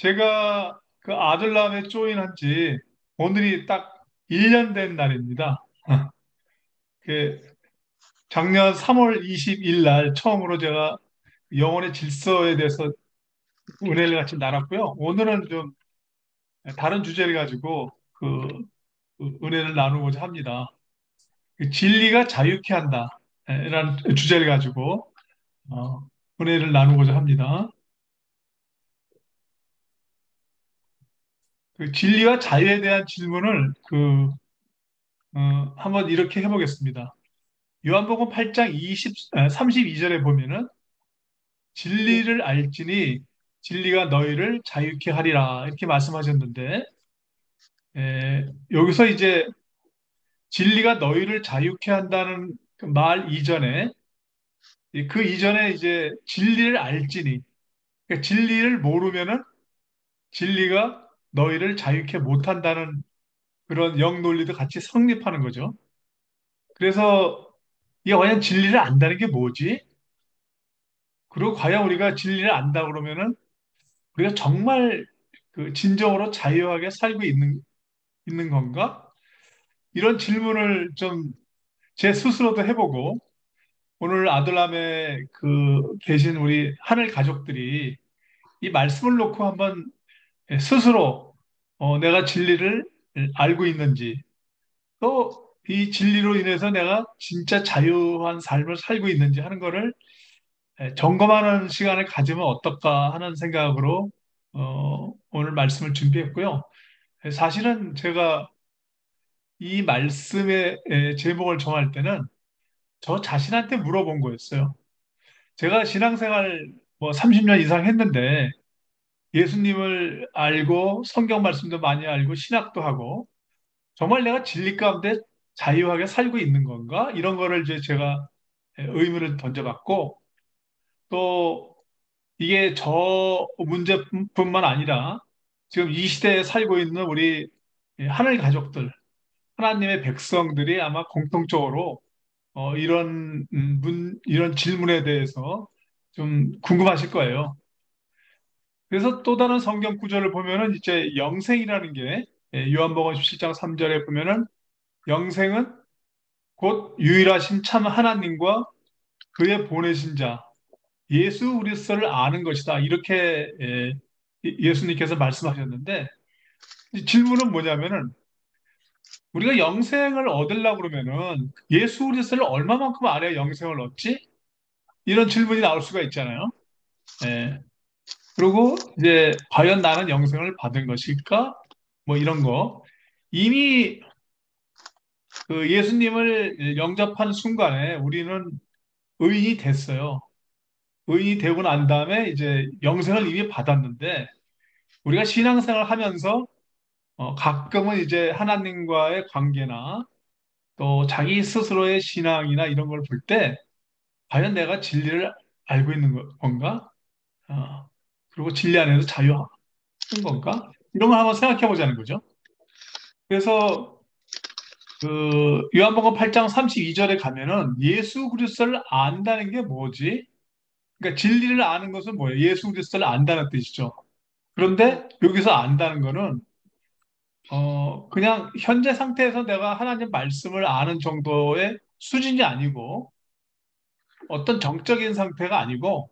제가 그 아들남에 조인한 지 오늘이 딱 1년 된 날입니다. 그 작년 3월 20일 날 처음으로 제가 영혼의 질서에 대해서 은혜를 같이 나눴고요. 오늘은 좀 다른 주제를 가지고 그 은혜를 나누고자 합니다. 그 진리가 자유케 한다. 라는 주제를 가지고 은혜를 나누고자 합니다. 그 진리와 자유에 대한 질문을 한번 이렇게 해보겠습니다. 요한복음 8장 32절에 보면은 진리를 알지니 진리가 너희를 자유케 하리라 이렇게 말씀하셨는데 여기서 이제 진리가 너희를 자유케 한다는 그말 이전에 그 이전에 이제 진리를 알지니 그러니까 진리를 모르면은 진리가 너희를 자유케 못한다는 그런 영논리도 같이 성립하는 거죠. 그래서 이게 과연 진리를 안다는 게 뭐지? 그리고 과연 우리가 진리를 안다 그러면은 우리가 정말 그 진정으로 자유하게 살고 있는 건가? 이런 질문을 좀 제 스스로도 해보고 오늘 아들람에 그 계신 우리 하늘 가족들이 이 말씀을 놓고 한번 스스로 내가 진리를 알고 있는지 또 이 진리로 인해서 내가 진짜 자유한 삶을 살고 있는지 하는 거를 점검하는 시간을 가지면 어떨까 하는 생각으로 오늘 말씀을 준비했고요. 사실은 제가 이 말씀의 제목을 정할 때는 저 자신한테 물어본 거였어요. 제가 신앙생활 뭐 30년 이상 했는데 예수님을 알고 성경 말씀도 많이 알고 신학도 하고 정말 내가 진리 가운데 자유하게 살고 있는 건가? 이런 거를 이제 제가 의문을 던져봤고 또 이게 저 문제뿐만 아니라 지금 이 시대에 살고 있는 우리 하늘 가족들, 하나님의 백성들이 아마 공통적으로 이런 질문에 대해서 좀 궁금하실 거예요. 그래서 또 다른 성경 구절을 보면은 이제 영생이라는 게 요한복음 17장 3절에 보면은 영생은 곧 유일하신 참 하나님과 그의 보내신 자 예수 그리스도를 아는 것이다. 이렇게 예수님께서 말씀하셨는데 이 질문은 뭐냐면은 우리가 영생을 얻으려고 그러면은 예수 그리스도를 얼마만큼 알아야 영생을 얻지? 이런 질문이 나올 수가 있잖아요. 예. 그리고 이제 과연 나는 영생을 받은 것일까? 뭐 이런 거. 이미 그 예수님을 영접한 순간에 우리는 의인이 됐어요. 의인이 되고 난 다음에 이제 영생을 이미 받았는데 우리가 신앙생활 하면서 가끔은 이제 하나님과의 관계나 또 자기 스스로의 신앙이나 이런 걸 볼 때 과연 내가 진리를 알고 있는 건가? 어, 그리고 진리 안에서 자유한 건가? 이런 걸 한번 생각해 보자는 거죠. 그래서 그 요한복음 8장 32절에 가면은 예수 그리스도를 안다는 게 뭐지? 그러니까 진리를 아는 것은 뭐예요? 예수 그리스도를 안다는 뜻이죠. 그런데 여기서 안다는 거는 그냥 현재 상태에서 내가 하나님 말씀을 아는 정도의 수준이 아니고 어떤 정적인 상태가 아니고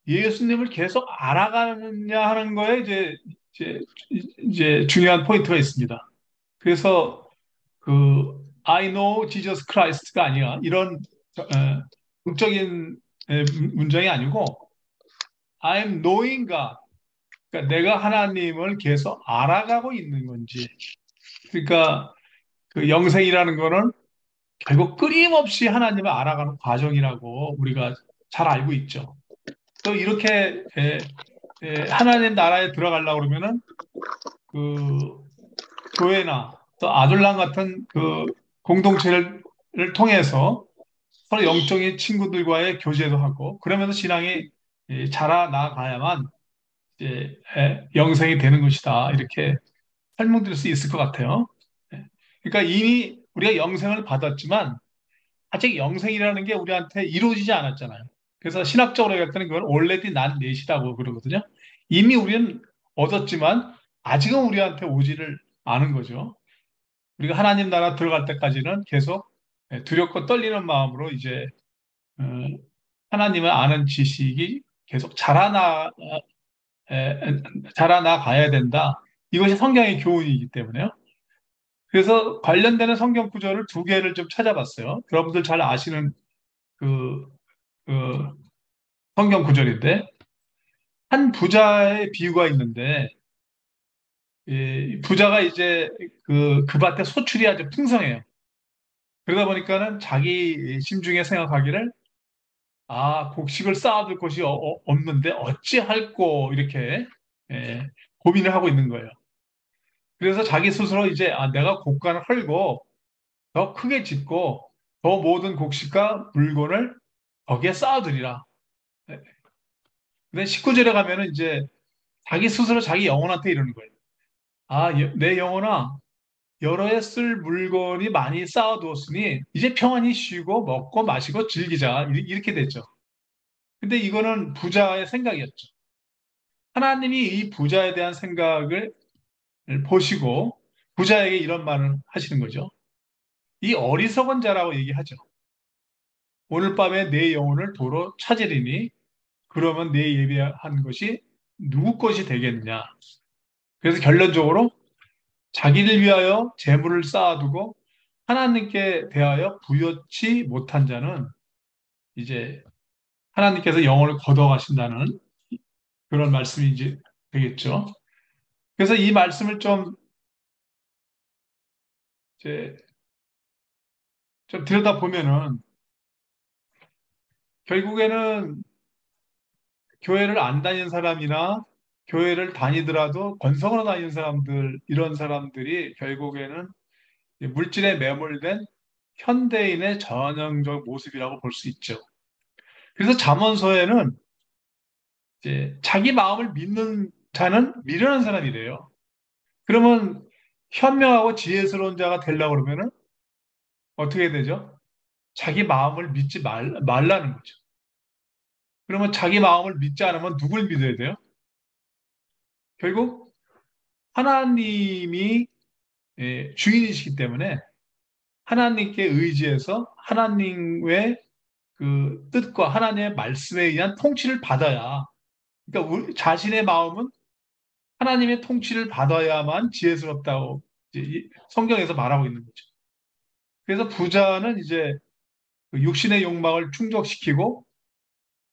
예수님을 계속 알아가느냐 하는 거에 이제, 이제 중요한 포인트가 있습니다. 그래서 그 I know Jesus Christ가 아니라 이런 정적인 문장이 아니고 I'm knowing God. 그러니까 내가 하나님을 계속 알아가고 있는 건지. 그러니까 그 영생이라는 거는 결국 끊임없이 하나님을 알아가는 과정이라고 우리가 잘 알고 있죠. 또 이렇게 하나님 나라에 들어가려고 그러면은 그 교회나 또 아둘람 같은 그 공동체를 통해서 서로 영적인 친구들과의 교제도 하고 그러면서 신앙이 자라나가야만 이제 영생이 되는 것이다. 이렇게 설명드릴 수 있을 것 같아요. 예. 그러니까 이미 우리가 영생을 받았지만 아직 영생이라는 게 우리한테 이루어지지 않았잖아요. 그래서 신학적으로 얘기할 때는 그걸 already 난 넷이라고 그러거든요. 이미 우리는 얻었지만 아직은 우리한테 오지를 않은 거죠. 우리가 하나님 나라 들어갈 때까지는 계속 두렵고 떨리는 마음으로 이제 어, 하나님을 아는 지식이 계속 에, 자라나 가야 된다. 이것이 성경의 교훈이기 때문에요. 그래서 관련되는 성경 구절을 두 개를 좀 찾아봤어요. 여러분들 잘 아시는 그, 그 성경 구절인데 한 부자의 비유가 있는데 이 부자가 이제 그 밭에 소출이 아주 풍성해요. 그러다 보니까는 자기 심중에 생각하기를 곡식을 쌓아둘 곳이 없는데 어찌할꼬 이렇게 예, 고민을 하고 있는 거예요. 그래서 자기 스스로 이제 내가 곡간을 헐고 더 크게 짓고 더 모든 곡식과 물건을 거기에 쌓아두리라. 예. 근데 19절에 가면은 이제 자기 스스로 자기 영혼한테 이러는 거예요. 내 영혼아, 여러 해 쓸 물건이 많이 쌓아두었으니 이제 평안히 쉬고 먹고 마시고 즐기자. 이렇게 됐죠. 근데 이거는 부자의 생각이었죠. 하나님이 이 부자에 대한 생각을 보시고 부자에게 이런 말을 하시는 거죠. 이 어리석은 자라고 얘기하죠. 오늘 밤에 내 영혼을 도로 찾으리니 그러면 내 예배한 것이 누구 것이 되겠느냐. 그래서 결론적으로 자기를 위하여 재물을 쌓아두고 하나님께 대하여 부여치 못한 자는 이제 하나님께서 영혼을 걷어가신다는 그런 말씀이 이제 되겠죠. 그래서 이 말씀을 이제 좀 들여다보면은 결국에는 교회를 안 다니는 사람이나 교회를 다니더라도 건성으로 다니는 사람들, 이런 사람들이 결국에는 물질에 매몰된 현대인의 전형적 모습이라고 볼 수 있죠. 그래서 잠언서에는 이제 자기 마음을 믿는 자는 미련한 사람이래요. 그러면 현명하고 지혜스러운 자가 되려고 그러면은 어떻게 되죠? 자기 마음을 믿지 말라는 거죠. 그러면 자기 마음을 믿지 않으면 누굴 믿어야 돼요? 결국 하나님이 주인이시기 때문에 하나님께 의지해서 하나님의 그 뜻과 하나님의 말씀에 의한 통치를 받아야, 그러니까 자신의 마음은 하나님의 통치를 받아야만 지혜스럽다고 이제 성경에서 말하고 있는 거죠. 그래서 부자는 이제 그 육신의 욕망을 충족시키고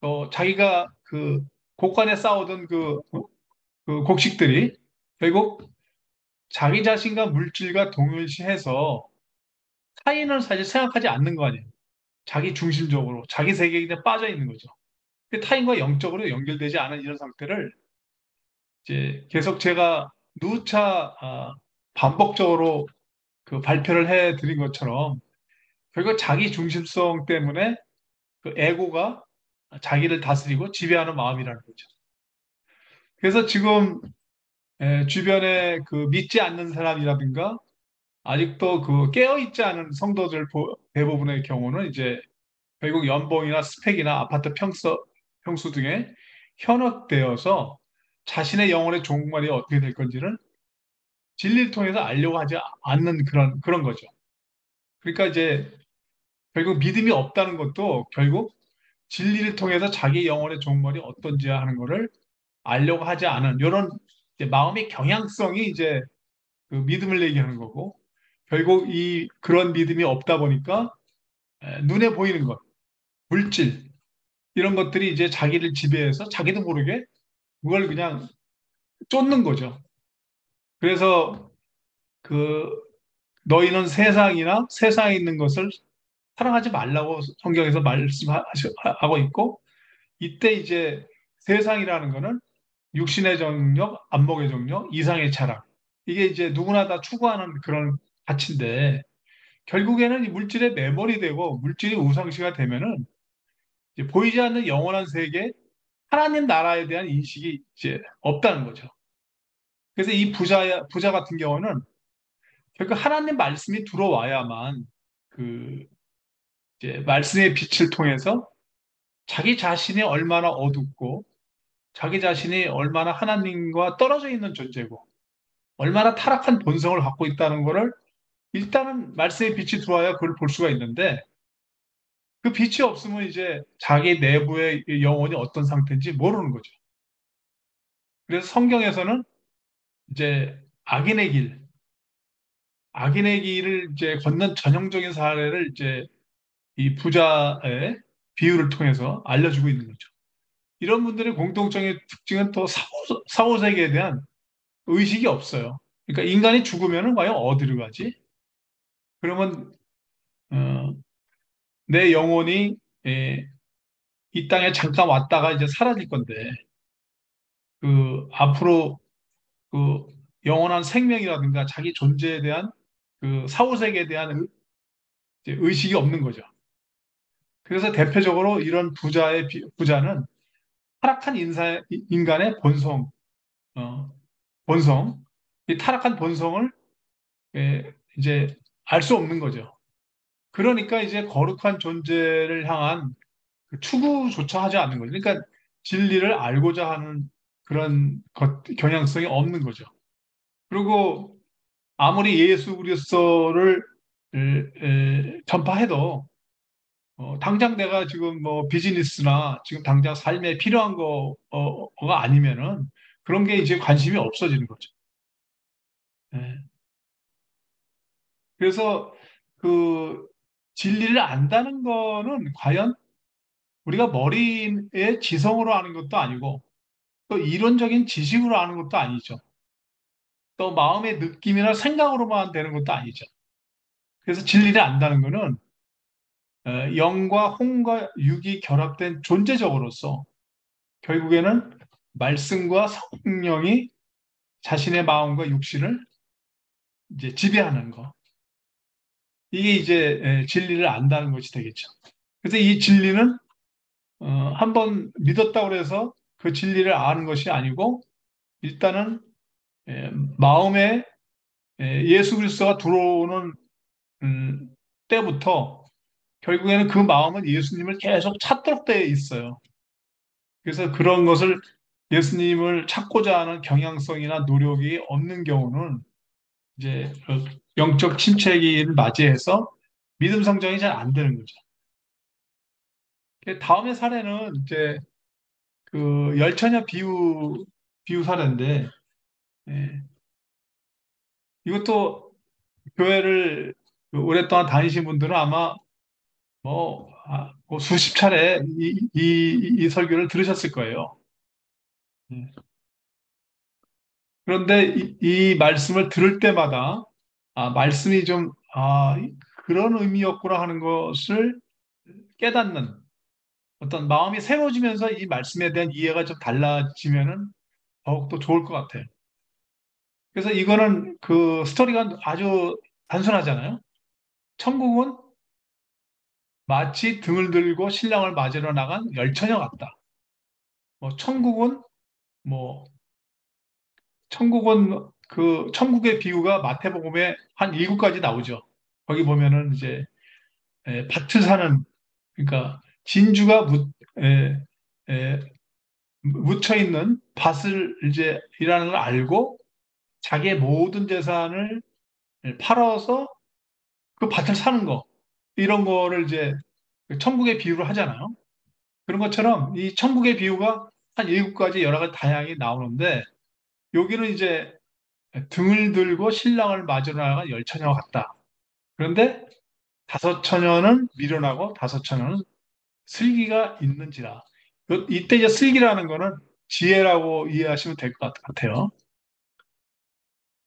또 자기가 그 곳간에 쌓아둔 그 곡식들이 결국 자기 자신과 물질과 동일시해서 타인을 사실 생각하지 않는 거 아니에요. 자기 중심적으로 자기 세계에 그냥 빠져 있는 거죠. 타인과 영적으로 연결되지 않은 이런 상태를 이제 계속 제가 누차 반복적으로 그 발표를 해 드린 것처럼 결국 자기 중심성 때문에 그 에고가 자기를 다스리고 지배하는 마음이라는 거죠. 그래서 지금 주변에 그 믿지 않는 사람이라든가 아직도 그 깨어있지 않은 성도들 대부분의 경우는 이제 결국 연봉이나 스펙이나 아파트 평수 등에 현혹되어서 자신의 영혼의 종말이 어떻게 될 건지를 진리를 통해서 알려고 하지 않는 그런 거죠. 그러니까 이제 결국 믿음이 없다는 것도 결국 진리를 통해서 자기 영혼의 종말이 어떤지 하는 것을 알려고 하지 않은 이런 마음의 경향성이 이제 그 믿음을 얘기하는 거고 결국 그런 믿음이 없다 보니까 눈에 보이는 것, 물질 이런 것들이 이제 자기를 지배해서 자기도 모르게 그걸 그냥 쫓는 거죠. 그래서 그 너희는 세상이나 세상에 있는 것을 사랑하지 말라고 성경에서 말씀하고 있고 이때 이제 세상이라는 거는 육신의 정력, 안목의 정력, 이상의 자랑. 이게 이제 누구나 다 추구하는 그런 가치인데 결국에는 이 물질에 매몰이 되고 물질이 우상시가 되면은 이제 보이지 않는 영원한 세계, 하나님 나라에 대한 인식이 이제 없다는 거죠. 그래서 이 부자 같은 경우는 결국 하나님 말씀이 들어와야만 그 이제 말씀의 빛을 통해서 자기 자신이 얼마나 어둡고 자기 자신이 얼마나 하나님과 떨어져 있는 존재고 얼마나 타락한 본성을 갖고 있다는 것을 일단은 말씀의 빛이 들어와야 그걸 볼 수가 있는데 그 빛이 없으면 이제 자기 내부의 영혼이 어떤 상태인지 모르는 거죠. 그래서 성경에서는 이제 악인의 길을 이제 걷는 전형적인 사례를 이제 이 부자의 비유를 통해서 알려주고 있는 거죠. 이런 분들의 공통적인 특징은 또 사후세계에 대한 의식이 없어요. 그러니까 인간이 죽으면 과연 어디로 가지? 그러면 어, 내 영혼이 예, 이 땅에 잠깐 왔다가 이제 사라질 건데 그 앞으로 그 영원한 생명이라든가 자기 존재에 대한 그 사후세계에 대한 이제 의식이 없는 거죠. 그래서 대표적으로 이런 부자는 타락한 인간의 어, 본성, 이 타락한 본성을 이제 알 수 없는 거죠. 그러니까 이제 거룩한 존재를 향한 그 추구조차 하지 않는 거죠. 그러니까 진리를 알고자 하는 그런 경향성이 없는 거죠. 그리고 아무리 예수 그리스도를 전파해도 당장 내가 지금 뭐 비즈니스나 지금 당장 삶에 필요한 거가 아니면은 그런 게 이제 관심이 없어지는 거죠. 예. 그래서 그 진리를 안다는 거는 과연 우리가 머리의 지성으로 아는 것도 아니고 또 이론적인 지식으로 아는 것도 아니죠. 또 마음의 느낌이나 생각으로만 되는 것도 아니죠. 그래서 진리를 안다는 거는 영과 혼과 육이 결합된 존재적으로서 결국에는 말씀과 성령이 자신의 마음과 육신을 이제 지배하는 거. 이게 이제 진리를 안다는 것이 되겠죠. 그래서 이 진리는 한번 믿었다고 해서 그 진리를 아는 것이 아니고 일단은 에, 마음에 예수 그리스도가 들어오는 때부터 결국에는 그 마음은 예수님을 계속 찾도록 되어 있어요. 그래서 그런 것을 예수님을 찾고자 하는 경향성이나 노력이 없는 경우는 이제 영적 침체기를 맞이해서 믿음 성장이 잘 안 되는 거죠. 다음의 사례는 이제 그 열처녀 비유 사례인데 예, 이것도 교회를 오랫동안 다니신 분들은 아마 뭐 수십 차례 이 설교를 들으셨을 거예요. 예. 그런데 이 말씀을 들을 때마다 말씀이 그런 의미였구나 하는 것을 깨닫는 어떤 마음이 새로워지면서 이 말씀에 대한 이해가 좀 달라지면은 더욱더 좋을 것 같아요. 그래서 이거는 그 스토리가 아주 단순하잖아요. 천국은 마치 등을 들고 신랑을 맞으러 나간 열처녀 같다. 뭐 뭐 천국은 그 천국의 비유가 마태복음에 한 7가지 나오죠. 거기 보면은 이제 밭을 사는 그러니까 진주가 에, 묻혀 있는 밭을 이제 일하는 걸 알고 자기의 모든 재산을 팔아서 그 밭을 사는 거 이런 거를 이제 천국의 비유를 하잖아요. 그런 것처럼 이 천국의 비유가 한 7가지 여러 가지 다양하게 나오는데 여기는 이제 등을 들고 신랑을 맞으러 나간 열처녀와 같다. 그런데 다섯 처녀는 미련하고 다섯 처녀는 슬기가 있는지라. 이때 이제 슬기라는 거는 지혜라고 이해하시면 될 것 같아요.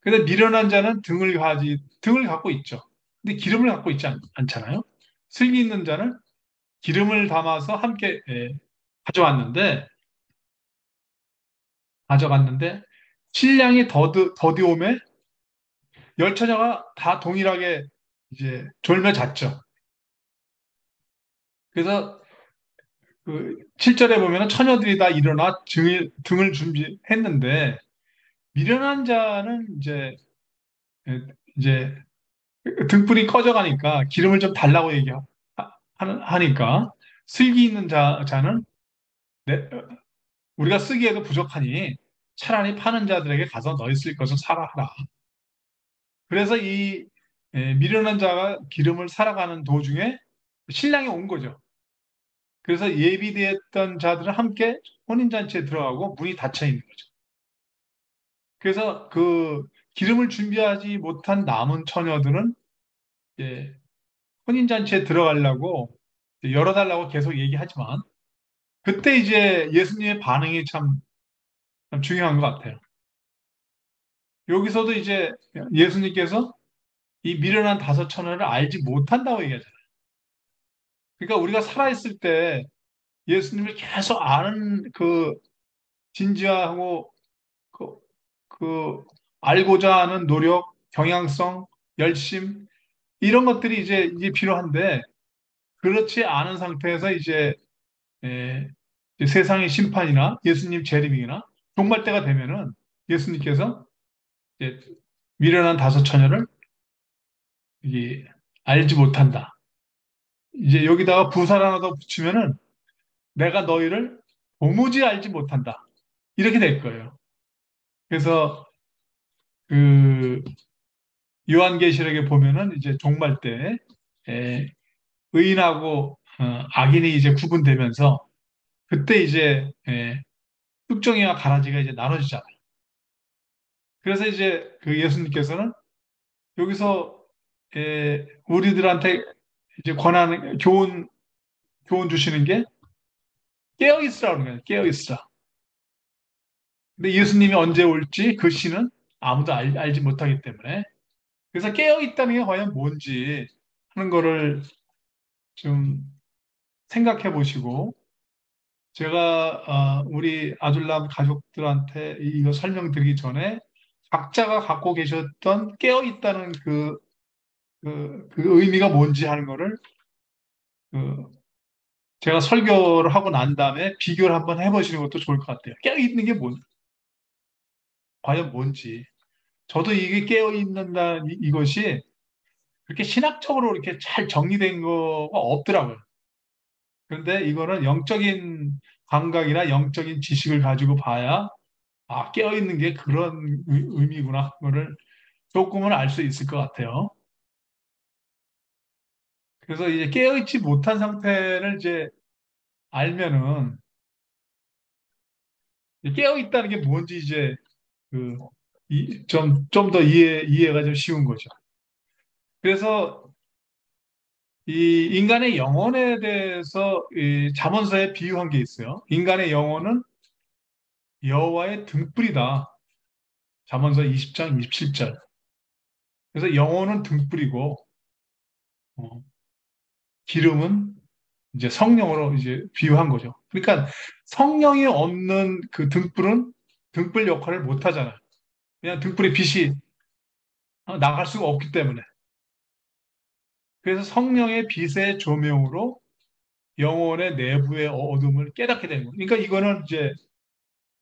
근데 미련한 자는 등을 갖고 있죠. 근데 기름을 갖고 있지 않잖아요. 슬기 있는 자는 기름을 담아서 함께 가져왔는데, 가져갔는데, 신랑이 더디오매 열처녀가 다 동일하게 이제 졸며 잤죠. 그래서 그 7절에 보면은 처녀들이 다 일어나 등을 준비했는데, 미련한 자는 이제 등불이 꺼져가니까 기름을 좀 달라고 하니까 슬기 있는 자는 우리가 쓰기에도 부족하니 차라리 파는 자들에게 가서 너희 쓸 것을 사라 하라. 그래서 이 미련한 자가 기름을 살아가는 도중에 신랑이 온 거죠. 그래서 예비되었던 자들은 함께 혼인잔치에 들어가고 문이 닫혀 있는 거죠. 그래서 그 기름을 준비하지 못한 남은 처녀들은 이제 혼인잔치에 들어가려고 열어달라고 계속 얘기하지만 그때 이제 예수님의 반응이 참 중요한 것 같아요. 여기서도 이제 예수님께서 이 미련한 다섯 처녀를 알지 못한다고 얘기하잖아요. 그러니까 우리가 살아있을 때 예수님을 계속 아는 그 진지하고 그, 그 알고자 하는 노력, 경향성, 열심 이런 것들이 이제 필요한데 그렇지 않은 상태에서 에, 이제 세상의 심판이나 예수님 재림이나 종말 때가 되면은 예수님께서 이제 미련한 다섯 처녀를 이게 알지 못한다. 이제 여기다가 부사 하나 더 붙이면은 내가 너희를 도무지 알지 못한다. 이렇게 될 거예요. 그래서 그 요한계시록에 보면은 이제 종말 때 에, 의인하고 악인이 이제 구분되면서 그때 이제 뚝정이와 가라지가 이제 나눠지잖아요. 그래서 이제 그 예수님께서는 여기서 우리들한테 이제 권하는 교훈 주시는 게 깨어 있으라는 거예요. 깨어 있으라. 근데 예수님이 언제 올지 그 시는 아무도 알지 못하기 때문에 그래서 깨어 있다는 게 과연 뭔지 하는 거를 좀 생각해 보시고 제가 우리 아둘람 가족들한테 이거 설명드리기 전에 각자가 갖고 계셨던 깨어 있다는 그 의미가 뭔지 하는 거를 그 제가 설교를 하고 난 다음에 비교를 한번 해보시는 것도 좋을 것 같아요. 깨어 있는 게 과연 뭔지. 저도 이게 깨어 있는다 이것이 그렇게 신학적으로 이렇게 잘 정리된 거가 없더라고요. 그런데 이거는 영적인 감각이나 영적인 지식을 가지고 봐야 아, 깨어있는 게 그런 의미구나. 그거를 조금은 알 수 있을 것 같아요. 그래서 이제 깨어있지 못한 상태를 이제 알면은 깨어있다는 게 뭔지 이제 그, 좀 더 이해가 좀 쉬운 거죠. 그래서 이 인간의 영혼에 대해서 이 잠언서에 비유한 게 있어요. 인간의 영혼은 여호와의 등불이다. 잠언서 20장 27절. 그래서 영혼은 등불이고 어, 기름은 이제 성령으로 이제 비유한 거죠. 그러니까 성령이 없는 그 등불은 등불 역할을 못 하잖아요. 그냥 등불의 빛이 나갈 수가 없기 때문에. 그래서 성령의 빛의 조명으로 영혼의 내부의 어둠을 깨닫게 되는 거예요. 그러니까 이거는 이제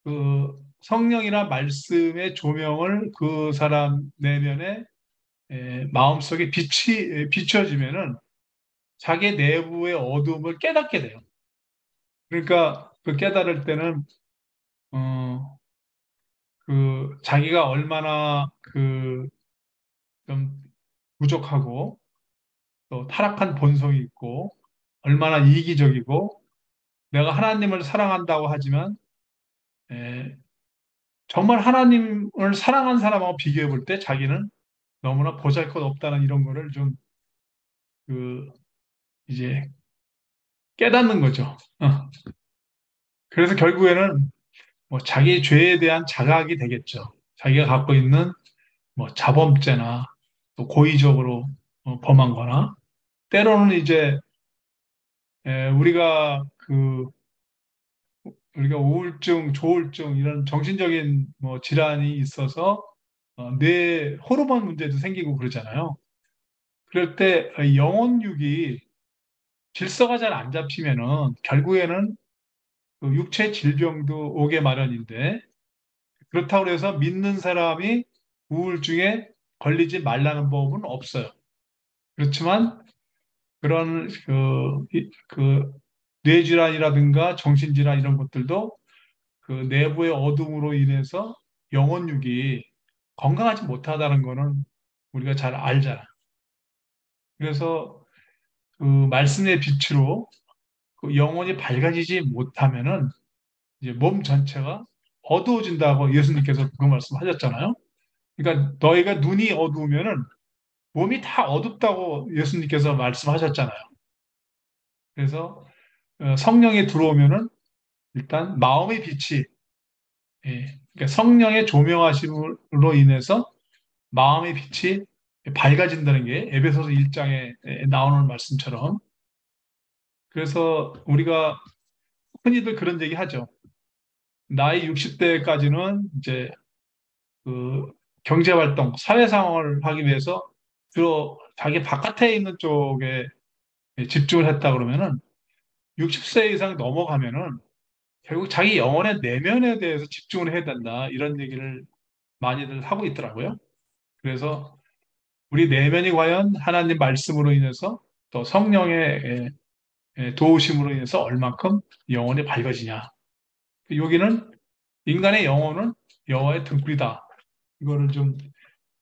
그 성령이나 말씀의 조명을 그 사람 내면에 마음속에 빛이 비춰지면은 자기 내부의 어둠을 깨닫게 돼요. 그러니까 그 깨달을 때는 어, 그 자기가 얼마나 그 좀 부족하고 또 타락한 본성이 있고 얼마나 이기적이고 내가 하나님을 사랑한다고 하지만 에, 정말 하나님을 사랑한 사람하고 비교해 볼 때 자기는 너무나 보잘것없다는 이런 거를 좀 그 이제 깨닫는 거죠. 그래서 결국에는 뭐 자기 죄에 대한 자각이 되겠죠. 자기가 갖고 있는 뭐 자범죄나 또 고의적으로 범한 거나 때로는 이제 우리가 우울증, 조울증 이런 정신적인 뭐 질환이 있어서 뇌 호르몬 문제도 생기고 그러잖아요. 그럴 때 영혼육이 질서가 잘 안 잡히면은 결국에는 그 육체 질병도 오게 마련인데 그렇다고 해서 믿는 사람이 우울증에 걸리지 말라는 법은 없어요. 그렇지만 그런 그 뇌질환이라든가 정신질환 이런 것들도 그 내부의 어둠으로 인해서 영혼육이 건강하지 못하다는 거는 우리가 잘 알잖아. 그래서 그 말씀의 빛으로 그 영혼이 밝아지지 못하면은 이제 몸 전체가 어두워진다고 예수님께서 그 말씀하셨잖아요. 그러니까 너희가 눈이 어두우면은 몸이 다 어둡다고 예수님께서 말씀하셨잖아요. 그래서 성령이 들어오면은 일단 마음의 빛이 그러니까 성령의 조명하심으로 인해서 마음의 빛이 밝아진다는 게 에베소서 1장에 나오는 말씀처럼 그래서 우리가 흔히들 그런 얘기 하죠. 나이 60대까지는 이제 그 경제 활동, 사회 상황을 하기 위해서 주로 자기 바깥에 있는 쪽에 집중을 했다 그러면은 60세 이상 넘어가면은 결국 자기 영혼의 내면에 대해서 집중을 해야 된다. 이런 얘기를 많이들 하고 있더라고요. 그래서 우리 내면이 과연 하나님 말씀으로 인해서 또 성령의 도우심으로 인해서 얼만큼 영혼이 밝아지냐. 여기는 인간의 영혼은 여호와의 등불이다. 이거를 좀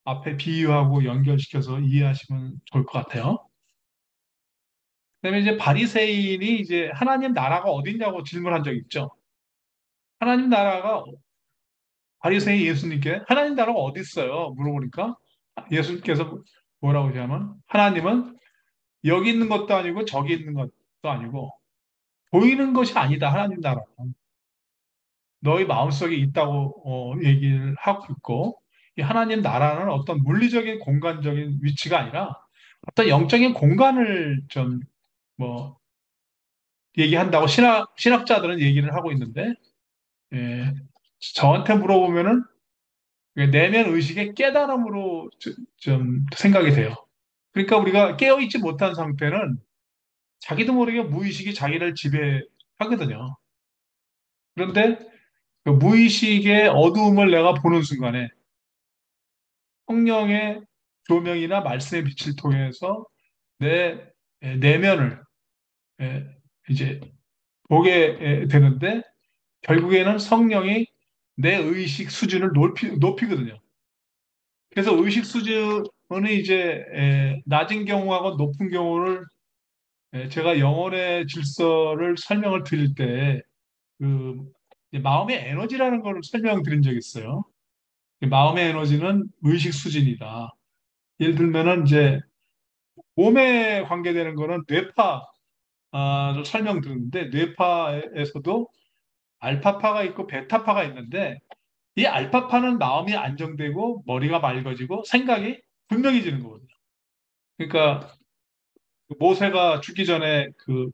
앞에 비유하고 연결시켜서 이해하시면 좋을 것 같아요. 그다음에 이제 바리새인이 이제 하나님 나라가 어딨냐고 질문한 적 있죠. 하나님 나라가 바리새인 예수님께 하나님 나라가 어디 있어요? 물어보니까 예수님께서 뭐라고 하냐면 하나님은 여기 있는 것도 아니고 저기 있는 것도 아니고 보이는 것이 아니다. 하나님 나라는 너희 마음속에 있다고 얘기를 하고 있고 이 하나님 나라는 어떤 물리적인 공간적인 위치가 아니라 어떤 영적인 공간을 좀 뭐 얘기한다고 신학자들은 얘기를 하고 있는데 예, 저한테 물어보면은 내면 의식의 깨달음으로 좀 생각이 돼요. 그러니까 우리가 깨어있지 못한 상태는 자기도 모르게 무의식이 자기를 지배하거든요. 그런데 그 무의식의 어두움을 내가 보는 순간에 성령의 조명이나 말씀의 빛을 통해서 내 내면을 이제 보게 되는데 결국에는 성령이 내 의식 수준을 높이거든요. 그래서 의식 수준은 이제 낮은 경우하고 높은 경우를 제가 영혼의 질서를 설명을 드릴 때 그 마음의 에너지라는 걸 설명드린 적이 있어요. 마음의 에너지는 의식 수준이다. 예를 들면은 이제 몸에 관계되는 거는 뇌파를 설명드렸는데 뇌파에서도 알파파가 있고 베타파가 있는데 이 알파파는 마음이 안정되고 머리가 맑아지고 생각이 분명해지는 거거든요. 그러니까 그 모세가 죽기 전에 그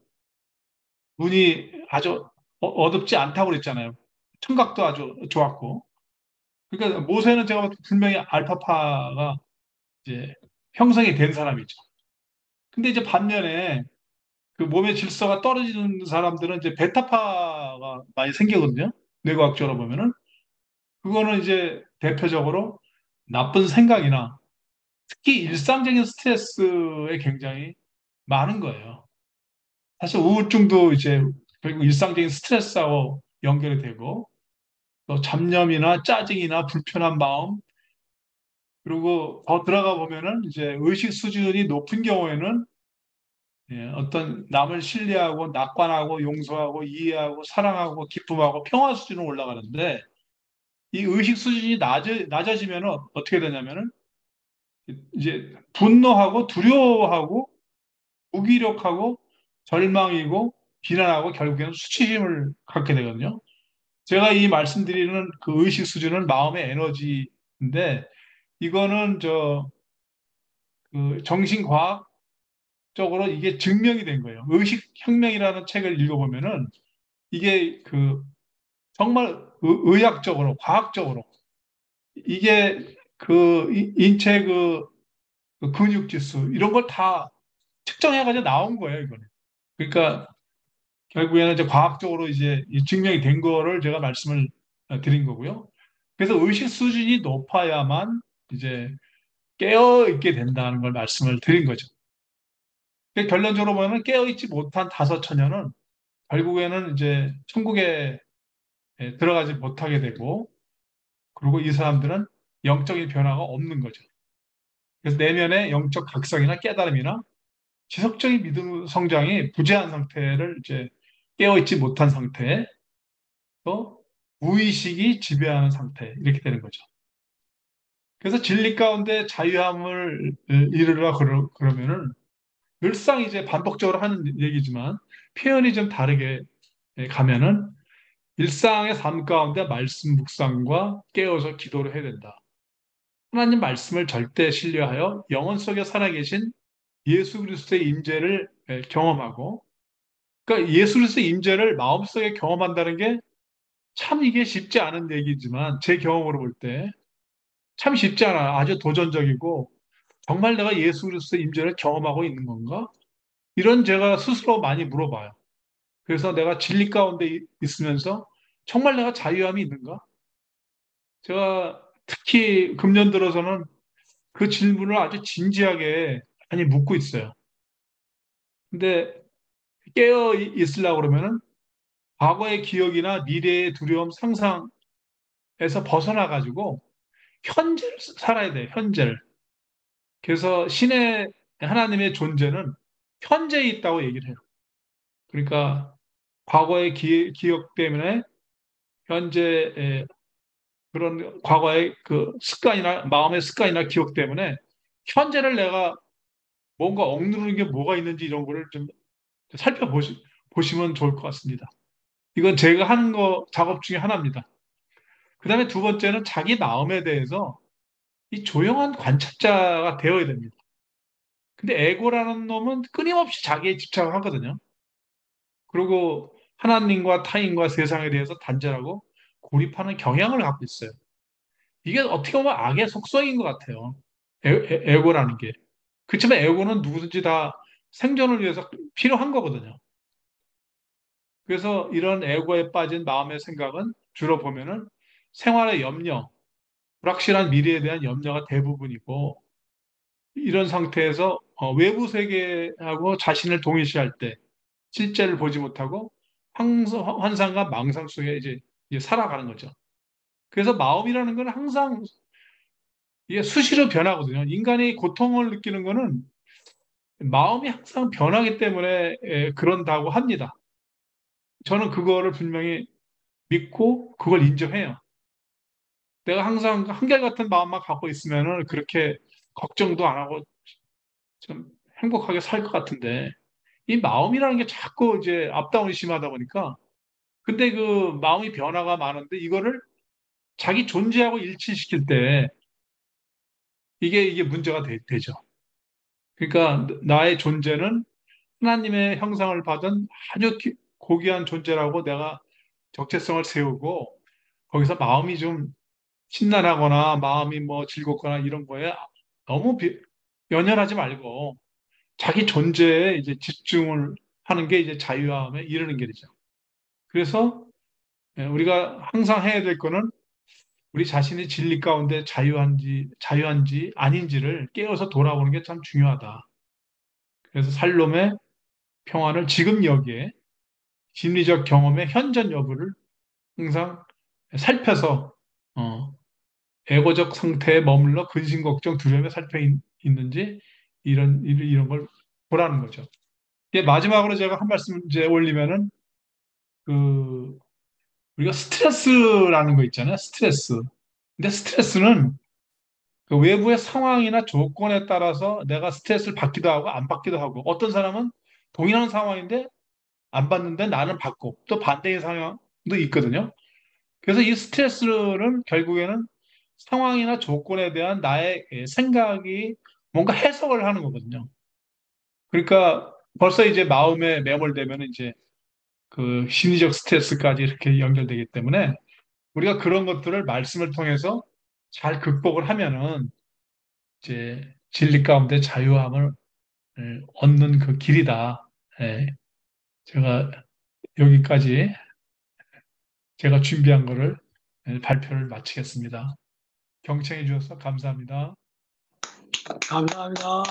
눈이 아주 어둡지 않다고 그랬잖아요. 청각도 아주 좋았고. 그러니까 모세는 제가 봤을 때 분명히 알파파가 이제 형성이 된 사람이죠. 근데 이제 반면에 그 몸의 질서가 떨어지는 사람들은 이제 베타파가 많이 생기거든요. 뇌과학적으로 보면은. 그거는 이제 대표적으로 나쁜 생각이나 특히 일상적인 스트레스에 굉장히 많은 거예요. 사실 우울증도 이제 결국 일상적인 스트레스하고 연결이 되고 또 잡념이나 짜증이나 불편한 마음 그리고 더 들어가 보면은 이제 의식 수준이 높은 경우에는 어떤 남을 신뢰하고 낙관하고 용서하고 이해하고 사랑하고 기쁨하고 평화 수준으로 올라가는데 이 의식 수준이 낮아지면 어떻게 되냐면은 이제 분노하고 두려워하고 무기력하고 절망이고 비난하고 결국에는 수치심을 갖게 되거든요. 제가 이 말씀드리는 그 의식 수준은 마음의 에너지인데 이거는 그 정신과학적으로 이게 증명이 된 거예요. 의식혁명이라는 책을 읽어보면은 이게 그 정말 의학적으로 과학적으로 이게 그 인체 그 근육 지수 이런 걸 다 측정해가지고 나온 거예요, 이거는. 그러니까 결국에는 이제 과학적으로 이제 증명이 된 거를 제가 말씀을 드린 거고요. 그래서 의식 수준이 높아야만 이제 깨어 있게 된다는 걸 말씀을 드린 거죠. 근데 결론적으로 보면 깨어 있지 못한 다섯 처녀는 결국에는 이제 천국에 들어가지 못하게 되고, 그리고 이 사람들은 영적인 변화가 없는 거죠. 그래서 내면의 영적 각성이나 깨달음이나 지속적인 믿음 성장이 부재한 상태를 이제 깨어있지 못한 상태, 또 무의식이 지배하는 상태, 이렇게 되는 거죠. 그래서 진리 가운데 자유함을 이루라 그러면은 늘상 이제 반복적으로 하는 얘기지만 표현이 좀 다르게 가면은 일상의 삶 가운데 말씀 묵상과 깨어서 기도를 해야 된다. 하나님 말씀을 절대 신뢰하여 영혼 속에 살아계신 예수 그리스도의 임재를 경험하고, 그러니까 예수 그리스도의 임재를 마음속에 경험한다는 게 참 이게 쉽지 않은 얘기지만 제 경험으로 볼 때 참 쉽지 않아요. 아주 도전적이고 정말 내가 예수 그리스도의 임재를 경험하고 있는 건가? 이런 제가 스스로 많이 물어봐요. 그래서 내가 진리 가운데 있으면서 정말 내가 자유함이 있는가? 제가 특히 금년 들어서는 그 질문을 아주 진지하게 많이 묻고 있어요. 근데 깨어 있으려고 그러면은 과거의 기억이나 미래의 두려움, 상상에서 벗어나 가지고 현재를 살아야 돼요. 현재를. 그래서 신의 하나님의 존재는 현재에 있다고 얘기를 해요. 그러니까 과거의 기억 때문에 현재 그런 과거의 그 습관이나 마음의 습관이나 기억 때문에 현재를 내가 뭔가 억누르는 게 뭐가 있는지 이런 거를 좀 살펴보시면 좋을 것 같습니다. 이건 제가 하는 거 작업 중에 하나입니다. 그 다음에 두 번째는 자기 마음에 대해서 이 조용한 관찰자가 되어야 됩니다. 근데 에고라는 놈은 끊임없이 자기에 집착을 하거든요. 그리고 하나님과 타인과 세상에 대해서 단절하고 고립하는 경향을 갖고 있어요. 이게 어떻게 보면 악의 속성인 것 같아요. 에고라는 게. 그렇지만 에고는 누구든지 다 생존을 위해서 필요한 거거든요. 그래서 이런 에고에 빠진 마음의 생각은 주로 보면은 생활의 염려, 불확실한 미래에 대한 염려가 대부분이고, 이런 상태에서 외부 세계하고 자신을 동일시할 때 실제를 보지 못하고 환상과 망상 속에 이제 살아가는 거죠. 그래서 마음이라는 건 항상 이게 수시로 변하거든요. 인간이 고통을 느끼는 거는 마음이 항상 변하기 때문에 그런다고 합니다. 저는 그거를 분명히 믿고 그걸 인정해요. 내가 항상 한결같은 마음만 갖고 있으면은 그렇게 걱정도 안 하고 좀 행복하게 살 것 같은데, 이 마음이라는 게 자꾸 이제 업다운이 심하다 보니까, 근데 그 마음이 변화가 많은데 이거를 자기 존재하고 일치시킬 때 이게 문제가 되죠. 그러니까 나의 존재는 하나님의 형상을 받은 아주 고귀한 존재라고 내가 적재성을 세우고, 거기서 마음이 좀 심란하거나 마음이 뭐 즐겁거나 이런 거에 너무 연연하지 말고 자기 존재에 이제 집중을 하는 게 이제 자유함에 이르는 길이죠. 그래서 우리가 항상 해야 될 거는 우리 자신이 진리 가운데 자유한지 아닌지를 깨어서 돌아보는 게 참 중요하다. 그래서 살롬의 평안을 지금 여기에 심리적 경험의 현전 여부를 항상 살펴서 어, 에고적 상태에 머물러 근심 걱정 두려움에 살펴 있는지 이런 걸 보라는 거죠. 이게 마지막으로 제가 한 말씀 이제 올리면은 그 우리가 스트레스라는 거 있잖아요. 스트레스. 근데 스트레스는 그 외부의 상황이나 조건에 따라서 내가 스트레스를 받기도 하고 안 받기도 하고, 어떤 사람은 동일한 상황인데 안 받는데 나는 받고, 또 반대의 상황도 있거든요. 그래서 이 스트레스는 결국에는 상황이나 조건에 대한 나의 생각이 뭔가 해석을 하는 거거든요. 그러니까 벌써 이제 마음에 매몰되면 이제 그 심리적 스트레스까지 이렇게 연결되기 때문에 우리가 그런 것들을 말씀을 통해서 잘 극복을 하면은 이제 진리 가운데 자유함을 얻는 그 길이다. 예, 제가 여기까지 제가 준비한 거를 발표를 마치겠습니다. 경청해 주셔서 감사합니다. 감사합니다.